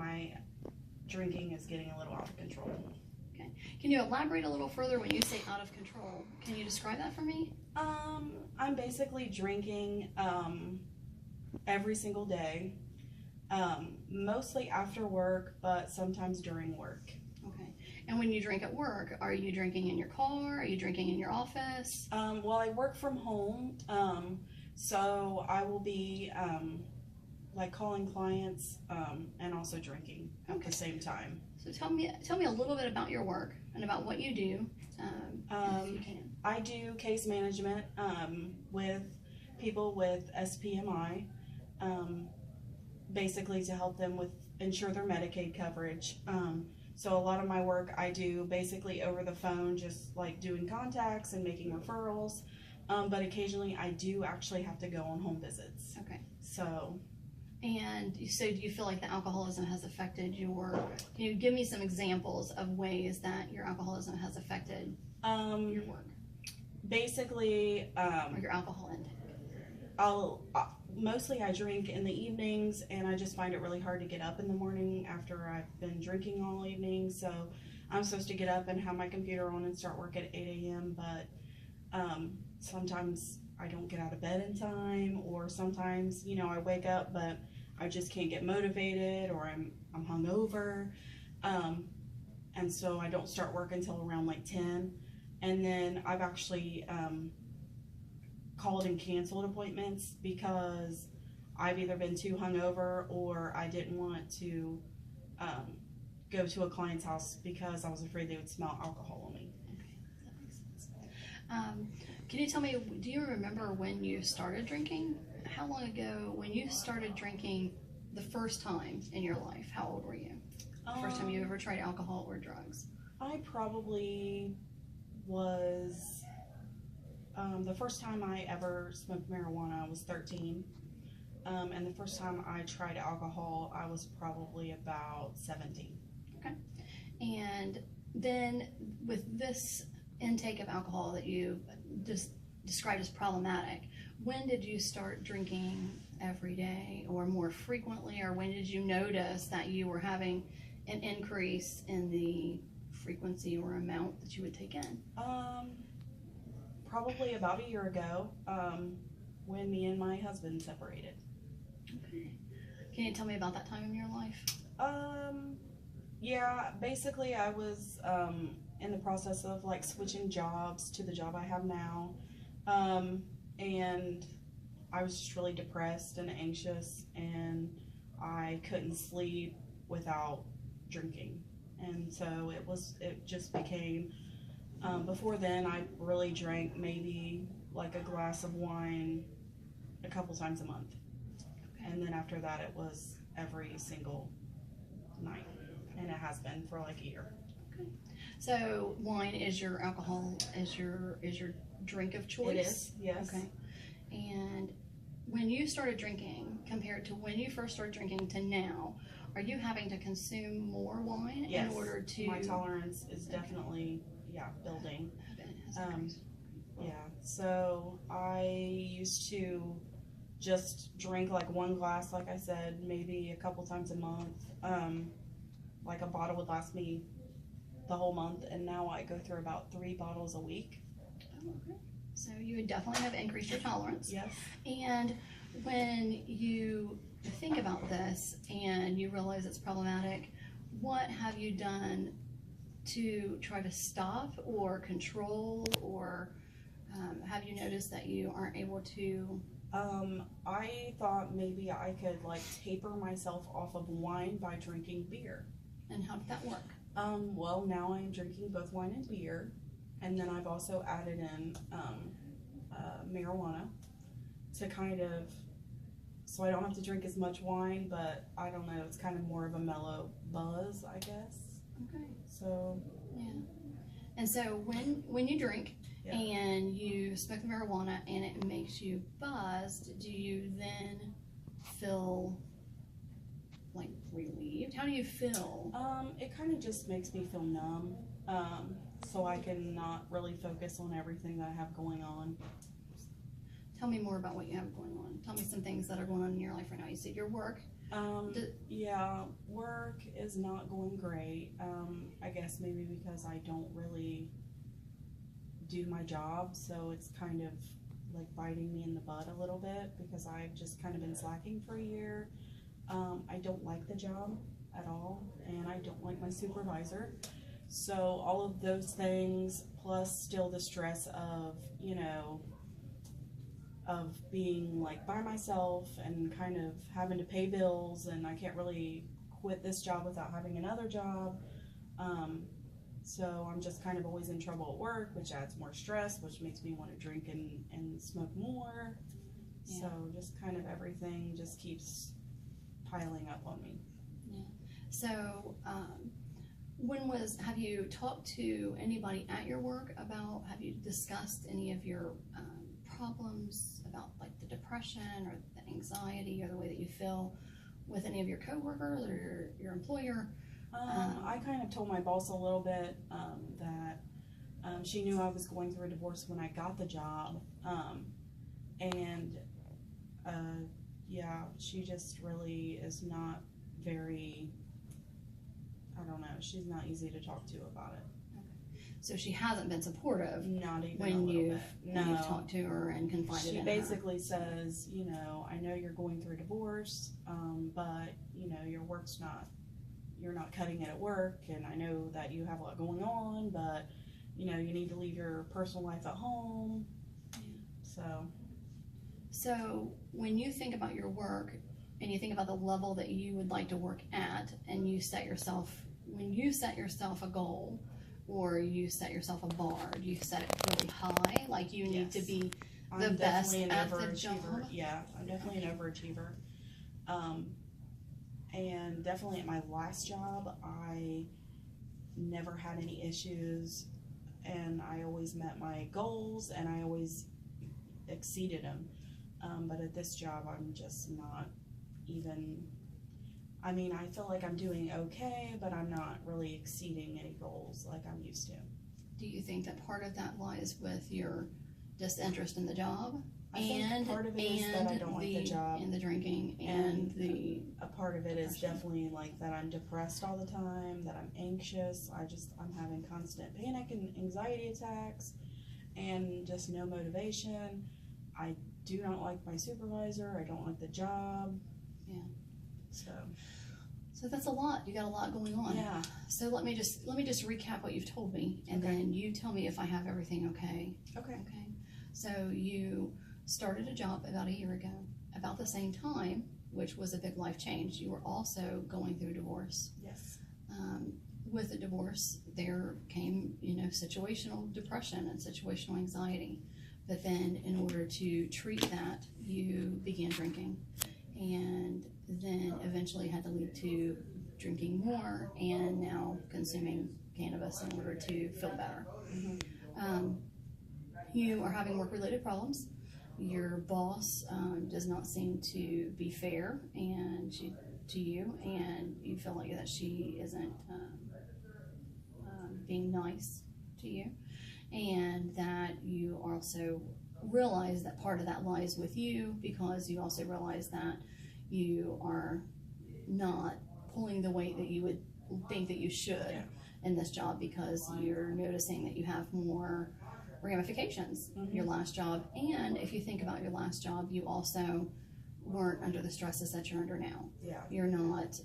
my drinking is getting a little out of control. Okay. Can you elaborate a little further when you say out of control? Can you describe that for me? I'm basically drinking every single day, mostly after work, but sometimes during work. Okay. And when you drink at work, are you drinking in your car? Are you drinking in your office? Well, I work from home, so I will be like calling clients and also drinking at the same time. So tell me a little bit about your work and about what you do, if you can. I do case management with people with SPMI, basically to help them with ensure their Medicaid coverage. So a lot of my work I do basically over the phone, just like doing contacts and making referrals. But occasionally I do actually have to go on home visits. Okay. So. And so do you feel like the alcoholism has affected your, can you give me some examples of ways that your alcoholism has affected your work? Basically, or your alcohol intake? Mostly I drink in the evenings, and I just find it really hard to get up in the morning after I've been drinking all evening. So I'm supposed to get up and have my computer on and start work at 8 a.m. But sometimes I don't get out of bed in time, or sometimes, you know, I wake up but I just can't get motivated, or I'm hungover, and so I don't start work until around like 10. And then I've actually called and canceled appointments because I've either been too hungover or I didn't want to go to a client's house because I was afraid they would smell alcohol on me. Okay, that makes sense. Can you tell me, do you remember when you started drinking? How long ago, when you started drinking the first time in your life, how old were you? The first time you ever tried alcohol or drugs? I probably was, the first time I ever smoked marijuana I was 13, and the first time I tried alcohol I was probably about 17. Okay. And then with this intake of alcohol that you just described as problematic, when did you start drinking every day or more frequently, or when did you notice that you were having an increase in the frequency or amount that you would take in? Probably about a year ago, when me and my husband separated. Okay. Can you tell me about that time in your life? Yeah, basically I was in the process of like switching jobs to the job I have now, and I was just really depressed and anxious, and I couldn't sleep without drinking. And so it just became, before then I really drank maybe like a glass of wine a couple times a month. Okay. And then after that it was every single night, and it has been for like a year. Okay. So wine is your alcohol, is your drink of choice? It is, yes. Okay. And when you started drinking, compared to when you first started drinking to now, are you having to consume more wine Yes. in order to? My tolerance is definitely, building. Yeah, so I used to just drink like one glass, like I said, maybe a couple times a month. Like a bottle would last me the whole month, and now I go through about 3 bottles a week. Oh, okay. So you would definitely have increased your tolerance. Yes. And when you think about this and you realize it's problematic, what have you done to try to stop or control, or have you noticed that you aren't able to? I thought maybe I could like taper myself off of wine by drinking beer. And how did that work? Well, now I'm drinking both wine and beer, and then I've also added in marijuana to kind of, so I don't have to drink as much wine, but I don't know, it's kind of more of a mellow buzz, I guess. Okay. So Yeah. And so when you drink, yeah. and you smoke the marijuana and it makes you buzzed, do you then feel like relieved? How do you feel? It kind of just makes me feel numb, so I can not really focus on everything that I have going on. Tell me more about what you have going on. Tell me some things that are going on in your life right now. You said your work. Yeah, work is not going great. I guess maybe because I don't really do my job, so it's kind of like biting me in the butt a little bit because I've just kind of been slacking for a year. I don't like the job at all, and I don't like my supervisor. So all of those things, plus still the stress of, of being like by myself and kind of having to pay bills, and I can't really quit this job without having another job. So I'm just kind of always in trouble at work, which adds more stress, which makes me want to drink and smoke more. Yeah. So just kind of everything just keeps piling up on me. Yeah. So, have you talked to anybody at your work about, have you discussed any of your problems about like the depression or the anxiety or the way that you feel with any of your coworkers or your employer? I kind of told my boss a little bit that she knew I was going through a divorce when I got the job. And yeah, she just really is not very, I don't know, she's not easy to talk to about it. So she hasn't been supportive Not even a when little you've, bit. when No. you've talked to her and confided She in basically says, I know you're going through a divorce, but, you're not cutting it at work, and I know that you have a lot going on, but, you need to leave your personal life at home. Yeah. So, So when you think about your work and you think about the level that you would like to work at, and when you set yourself a goal or you set yourself a bar, do you set it really high? Like you need to Yes. be I'm the best definitely an at the overachiever. job? Yeah, I'm definitely an overachiever. And definitely at my last job, I never had any issues, and I always met my goals, and I always exceeded them. But at this job, I'm just not even, I feel like I'm doing okay, but I'm not really exceeding any goals like I'm used to. Do you think that part of that lies with your disinterest in the job? I think part of it is that I don't like the job. And the drinking and the A part of it is depression. definitely like that I'm depressed all the time, that I'm anxious. I'm having constant panic and anxiety attacks, and just no motivation. I do not like my supervisor. I don't like the job. Yeah. So that's a lot. You got a lot going on. yeah. So let me just recap what you've told me, and Okay. then you tell me if I have everything okay. Okay. Okay. So you started a job about a year ago, about the same time, which was a big life change. You were also going through a divorce. Yes. With the divorce, there came, situational depression and situational anxiety. But then, in order to treat that, you began drinking, and then eventually had to lead to drinking more and now consuming cannabis in order to feel better. You are having work-related problems. Your boss does not seem to be fair to you, and you feel like that she isn't being nice to you, and that you also realize that part of that lies with you, because you also realize that you are not pulling the weight that you would think that you should in this job, because you're noticing that you have more ramifications. Your last job, and if you think about your last job, you also weren't under the stresses that you're under now. Yeah. You're not,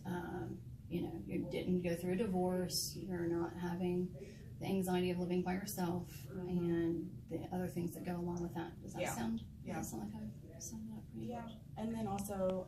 you didn't go through a divorce, you're not having the anxiety of living by yourself, and the other things that go along with that. Does that Yeah. sound? Yeah. Does that sound like I've summed it up pretty Yeah. much? And then also,